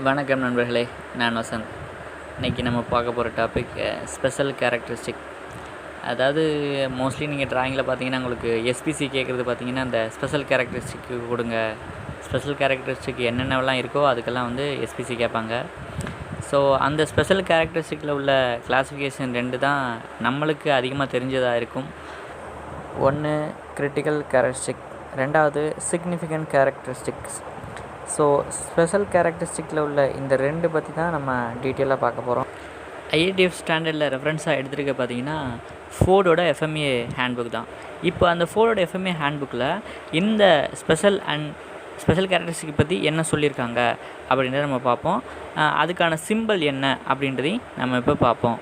வணக்கம் நண்பர்களே, நான் வசந்த். இன்றைக்கி நம்ம பார்க்க போகிற டாபிக் ஸ்பெஷல் கேரக்டரிஸ்டிக். அதாவது மோஸ்ட்லி நீங்கள் ட்ராயிங்கில் பார்த்தீங்கன்னா உங்களுக்கு எஸ்பிசி கேட்குறது பார்த்தீங்கன்னா அந்த ஸ்பெஷல் கேரக்டரிஸ்டிக்கு கொடுங்க, ஸ்பெஷல் கேரக்டரிஸ்டிக் என்னென்னலாம் இருக்கோ அதுக்கெல்லாம் வந்து எஸ்பிசி கேட்பாங்க. ஸோ அந்த ஸ்பெஷல் கேரக்டரிஸ்டிக்கில் உள்ள கிளாஸிஃபிகேஷன் 2 தான் நம்மளுக்கு அதிகமாக தெரிஞ்சதாக இருக்கும். ஒன்று கிரிட்டிக்கல் கேரக்டரிஸ்டிக், ரெண்டாவது சிக்னிஃபிகண்ட் கேரக்டரிஸ்டிக்ஸ். ஸோ ஸ்பெஷல் கேரக்டரிஸ்டிக்கில் உள்ள இந்த 2 பற்றி தான் நம்ம டீட்டெயிலாக பார்க்க போகிறோம். ஐஏடிஎஃப் ஸ்டாண்டர்டில் ரெஃபரன்ஸாக எடுத்துருக்க பார்த்தீங்கன்னா ஃபோர்டோட எஃப்எம்ஏ ஹேண்ட்புக் தான். இப்போ அந்த ஃபோர்டோட எஃப்எம்ஏ ஹேண்ட்புக்கில் இந்த ஸ்பெஷல் கேரக்டரிஸ்டிக் பற்றி என்ன சொல்லியிருக்காங்க அப்படின்றத நம்ம பார்ப்போம். அதுக்கான சிம்பிள் என்ன அப்படின்றதையும் நம்ம இப்போ பார்ப்போம்.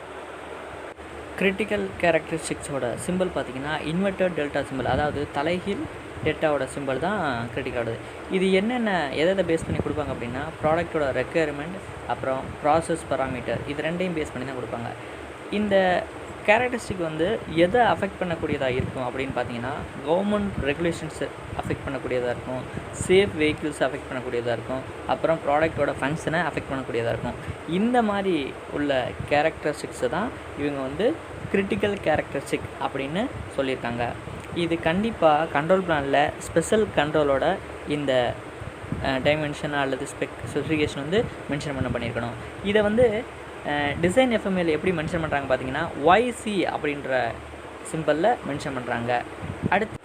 கிரிட்டிக்கல் கேரக்டரிஸ்டிக்ஸோட சிம்பிள் பார்த்திங்கன்னா இன்வெர்டட் டெல்டா சிம்பிள், அதாவது தலைகீழ் டெல்டாவோட சிம்பிள் தான் கிரிட்டிக்கலோடது. இது என்னென்ன எதை பேஸ் பண்ணி கொடுப்பாங்க அப்படின்னா ப்ராடக்டோட ரெக்குயர்மெண்ட், அப்புறம் ப்ராசஸ் பராமீட்டர், இது ரெண்டையும் பேஸ் பண்ணி தான் கொடுப்பாங்க. இந்த கேரக்டரிஸ்டிக் வந்து எதை அஃபெக்ட் பண்ணக்கூடியதாக இருக்கும் அப்படின்னு பார்த்தீங்கன்னா கவர்மெண்ட் ரெகுலேஷன்ஸை அஃபெக்ட் பண்ணக்கூடியதாக இருக்கும், சேஃப் வெஹிக்கிள்ஸ் அஃபெக்ட் பண்ணக்கூடியதாக இருக்கும், அப்புறம் ப்ராடக்டோட ஃபங்க்ஷனை அஃபெக்ட் பண்ணக்கூடியதாக இருக்கும். இந்த மாதிரி உள்ள கேரக்டரிஸ்டிக்ஸை தான் இவங்க வந்து கிரிட்டிக்கல் கேரக்டரிஸ்டிக் அப்படின்னு சொல்லியிருக்காங்க. இது கண்டிப்பாக கண்ட்ரோல் பிளானில் ஸ்பெஷல் கண்ட்ரோலோட இந்த டைமென்ஷன் அல்லது ஸ்பெசிஃபிகேஷன் வந்து மென்ஷன் பண்ணியிருக்கணும். இதை வந்து டிசைன் எஃப்எம்ஏல எப்படி மென்ஷன் பண்ணுறாங்க பார்த்தீங்கன்னா YC அப்படின்ற சிம்பிளில் மென்ஷன் பண்ணுறாங்க. அடுத்து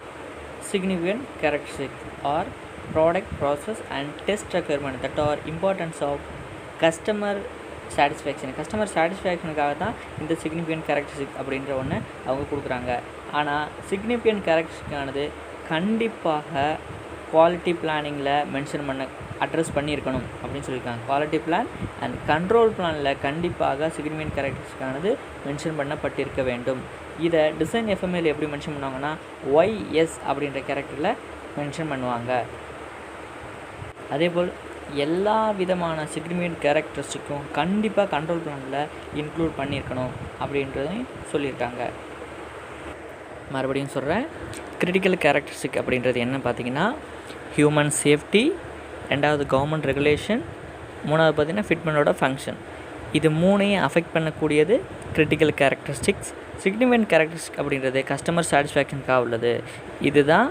significant characteristic are product process and test requirement that are importance of customer சாட்டிஸ்ஃபேக்ஷனுக்காக தான் இந்த சிக்னிஃபிகண்ட் கேரக்டரிஸ்டிக் அப்படின்ற ஒன்று அவங்க கொடுக்குறாங்க. ஆனால் சிக்னிஃபிகண்ட் கேரக்டரிஸ்டிக்கானது கண்டிப்பாக குவாலிட்டி பிளானிங்கில் மென்ஷன் அட்ரஸ் பண்ணியிருக்கணும் அப்படின்னு சொல்லியிருக்காங்க. குவாலிட்டி பிளான் அண்ட் கண்ட்ரோல் பிளானில் கண்டிப்பாக சிக்னிஃபிகண்ட் கேரக்டரிஸ்டிக்கானது மென்ஷன் பண்ணப்பட்டிருக்க வேண்டும். இதை டிசைன் எஃப்எம்ஏல எப்படி மென்ஷன் பண்ணுவாங்கன்னா YS அப்படின்ற கேரக்டரில் மென்ஷன் பண்ணுவாங்க. அதேபோல் எல்லா விதமான சிக்னிஃபிகண்ட் கேரக்டரிஸ்டிக்கும் கண்டிப்பாக கண்ட்ரோல் பிளானில் இன்க்ளூட் பண்ணியிருக்கணும் அப்படின்றதையும் சொல்லியிருக்காங்க. மறுபடியும் சொல்கிறேன், கிரிட்டிக்கல் கேரக்டரிஸ்டிக் அப்படின்றது என்ன பார்த்தீங்கன்னா ஹியூமன் சேஃப்டி, ரெண்டாவது கவர்மெண்ட் ரெகுலேஷன், மூணாவது பார்த்திங்கன்னா ஃபிட்மெண்டோட ஃபங்க்ஷன். இது மூணையும் அஃபெக்ட் பண்ணக்கூடியது கிரிட்டிக்கல் கேரக்டரிஸ்டிக்ஸ். சிக்னிஃபிகண்ட் கேரக்டரிஸ்டிக் அப்படின்றது கஸ்டமர் சாட்டிஸ்ஃபேக்ஷனுக்காக உள்ளது. இதுதான்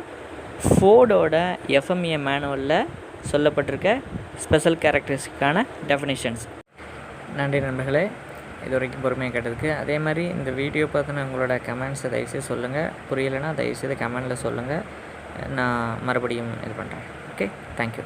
ஃபோர்டோட FMEA மேனுவலில் சொல்லப்பட்டிருக்க ஸ்பெஷல் கேரக்டரிஸ்டிக்கான டெஃபினிஷன்ஸ். நன்றி நண்பர்களே, இது வரைக்கும் பொறுமையாக கேட்டதுக்கு. அதே மாதிரி இந்த வீடியோ பார்த்தினா உங்களோட கமெண்ட்ஸை தயவுசெய்து சொல்லுங்கள். புரியலைன்னா தயவுசெய்து கமெண்டில் சொல்லுங்கள், நான் மறுபடியும் இது பண்ணுறேன். Okay, thank you.